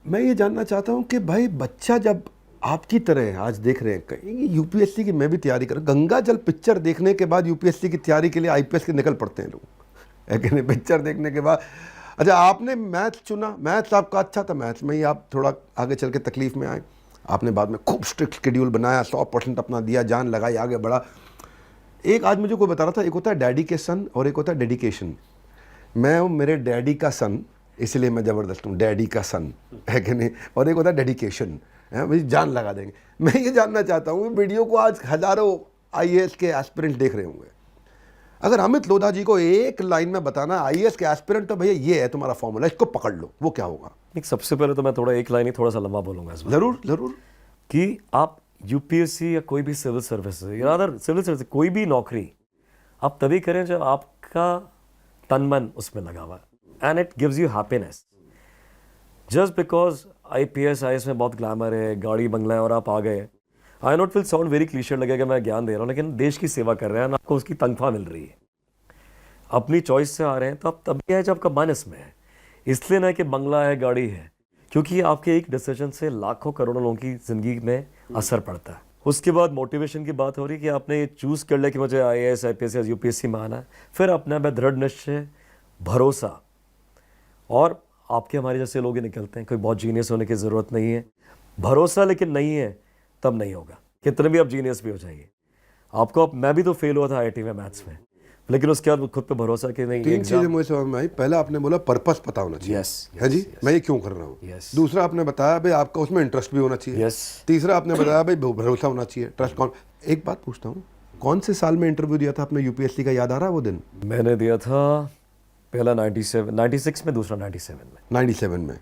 मैं ये जानना चाहता हूँ कि भाई बच्चा जब आपकी तरह है, आज देख रहे हैं कहीं यूपीएससी की मैं भी तैयारी कर, गंगा जल पिक्चर देखने के बाद यूपीएससी की तैयारी के लिए आईपीएस के निकल पड़ते हैं लोग, है कि नहीं? पिक्चर देखने के बाद अच्छा आपने मैथ चुना, मैथ्स आपका अच्छा था, मैथ्स में ही आप थोड़ा आगे चल के तकलीफ में आए, आपने बाद में खूब स्ट्रिक्ट शेड्यूल बनाया, 100% अपना दिया, जान लगाई, आगे बढ़ा। एक आज मुझे कोई बता रहा था, एक होता है डैडी के सन और एक होता है डेडिकेशन। मैं हूँ मेरे डैडी का सन, इसलिए मैं ज़बरदस्त हूँ, डैडी का सन, है कि नहीं? और एक होता है डेडिकेशन, है भाई, जान लगा देंगे। मैं ये जानना चाहता हूँ, वीडियो को आज हज़ारों आईएएस के एस्पिरेंट देख रहे होंगे, अगर अमित लोढ़ा जी को एक लाइन में बताना आईएएस के एस्पिरेंट तो भैया ये है तुम्हारा फॉर्मूला, इसको पकड़ लो, वो क्या होगा? एक सबसे पहले तो मैं थोड़ा एक लाइन ही थोड़ा सा लंबा बोलूँगा इस बार। ज़रूर ज़रूर। कि आप यूपीएससी या कोई भी सिविल सर्विस या अदर सिविल सर्विस कोई भी नौकरी आप तभी करें जब आपका तन मन उसमें लगा हुआ है and it gives you happiness. Just because IPS IAS में बहुत ग्लैमर है, गाड़ी बंगला है और आप आ गए, आई नॉट विल साउंड वेरी क्लीशर्ड लगेगा मैं ज्ञान दे रहा हूँ, लेकिन देश की सेवा कर रहे हैं, आपको उसकी तनख्वाह मिल रही है, अपनी चॉइस से आ रहे हैं, तो अब तभी है जब आपका मन इसमें है। इसलिए ना कि बंगला है, गाड़ी है, क्योंकि आपके एक डिसीजन से लाखों करोड़ों लोगों की जिंदगी में असर पड़ता है। उसके बाद मोटिवेशन की बात हो रही है कि आपने ये चूज़ कर लिया कि मुझे आईएएस आईपीएस या यूपीएससी में आना है, फिर अपने में दृढ़ निश्चय, भरोसा, और आपके हमारे जैसे लोग ही निकलते हैं, कोई बहुत जीनियस होने की ज़रूरत नहीं है, भरोसा लेकिन नहीं है तब नहीं होगा, कितने भी आप जीनियस भी हो जाइए आपको। अब मैं भी तो फेल हुआ था आईआईटी में मैथ्स में, लेकिन उसके बाद खुद पे भरोसा कि नहीं। तीन चीजें मुझे समझ में आई, पहला आपने बोला पर्पस पता होना चाहिए, है जी, मैं ये क्यों कर रहा हूँ। दूसरा आपने बताया भाई आपका उसमें इंटरेस्ट भी होना चाहिए। तीसरा आपने बताया भाई भरोसा होना चाहिए, ट्रस्ट। कौन, एक बात पूछता हूँ, कौन से साल में इंटरव्यू दिया था आपने यूपीएससी का, याद आ रहा है वो दिन? मैंने दिया था पहला 96 में, दूसरा 97 में।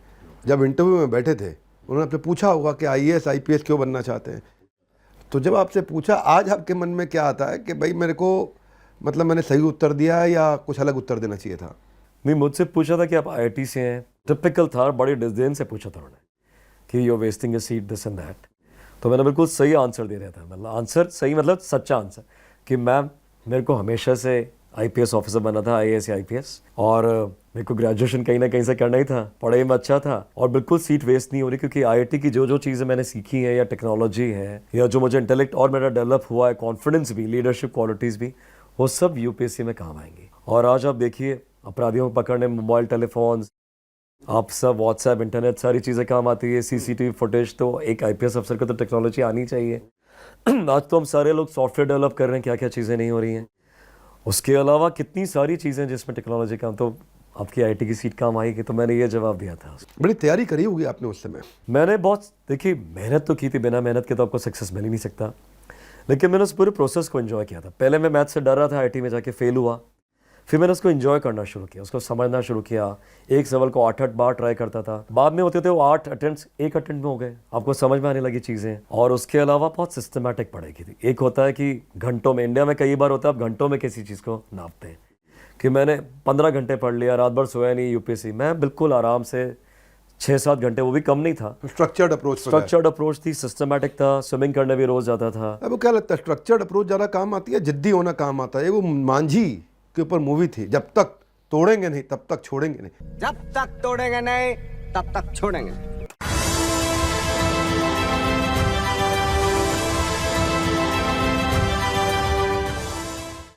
जब इंटरव्यू में बैठे थे उन्होंने आपसे पूछा होगा कि आईएएस आईपीएस क्यों बनना चाहते हैं, तो जब आपसे पूछा आज आपके मन में क्या आता है कि भाई मेरे को, मतलब मैंने सही उत्तर दिया है या कुछ अलग उत्तर देना चाहिए था? नहीं, मुझसे पूछा था कि आप आईआईटी से हैं, टिपिकल था, बड़े डिस्डेन से पूछा था उन्होंने कि you are wasting a seat, this and that. तो मैंने बिल्कुल सही आंसर दे दिया था, मतलब आंसर सही मतलब सच्चा आंसर कि मैम मेरे को हमेशा से आईपीएस ऑफिसर बनना था, आईएएस या आईपीएस, और मेरे को ग्रेजुएशन कहीं ना कहीं से करना ही था, पढ़ाई में अच्छा था, और बिल्कुल सीट वेस्ट नहीं हो रही, क्योंकि आईआईटी की जो जो चीज़ें मैंने सीखी हैं या टेक्नोलॉजी है या जो मुझे इंटेलेक्ट और मेरा डेवलप हुआ है, कॉन्फिडेंस भी, लीडरशिप क्वालिटीज़ भी, वो सब यूपीएससी में काम आएंगी। और आज आप देखिए अपराधियों को पकड़ने मोबाइल टेलीफोन्स, आप सब व्हाट्सएप, इंटरनेट, सारी चीज़ें काम आती है, सीसीटीवी फुटेज, तो एक आईपीएस अफसर को तो टेक्नोलॉजी आनी चाहिए। आज तो हम सारे लोग सॉफ्टवेयर डेवलप कर रहे हैं, क्या क्या चीज़ें नहीं हो रही हैं, उसके अलावा कितनी सारी चीज़ें जिसमें टेक्नोलॉजी काम, तो आपकी आईआईटी की सीट काम आएगी। तो मैंने ये जवाब दिया था। बड़ी तैयारी करी होगी आपने उस समय? मैंने बहुत, देखिए मेहनत तो की थी, बिना मेहनत के तो आपको सक्सेस मिल ही नहीं सकता, लेकिन मैंने उस पूरे प्रोसेस को एंजॉय किया था। पहले मैं मैथ से डर रहा था, आईआईटी में जाके फेल हुआ, फिर मैंने उसको एंजॉय करना शुरू किया, उसको समझना शुरू किया, एक सवाल को 8-8 बार ट्राई करता था, बाद में होते थे वो 8 अटेम्प्ट्स एक अटेम्प्ट में हो गए, आपको समझ में आने लगी चीज़ें। और उसके अलावा बहुत सिस्टमैटिक पढ़ाई की थी। एक होता है कि घंटों में, इंडिया में कई बार होता है आप घंटों में किसी चीज़ को नापते हैं, कि मैंने 15 घंटे पढ़ लिया, रात भर सोया नहीं यूपीएससी, मैं बिल्कुल आराम से 6-7 घंटे, वो भी कम नहीं था। स्ट्रक्चर्ड अप्रोच थी, सिस्टमेटिक था, स्विमिंग करने भी रोज जाता था। अब क्या लगता है स्ट्रक्चर्ड अप्रोच ज़्यादा काम आती है, जिद्दी होना काम आता है? वो मांझी के ऊपर मूवी थी, जब तक तोड़ेंगे नहीं तब तक छोड़ेंगे नहीं। जब तक तोड़ेंगे नहीं तब तक छोड़ेंगे।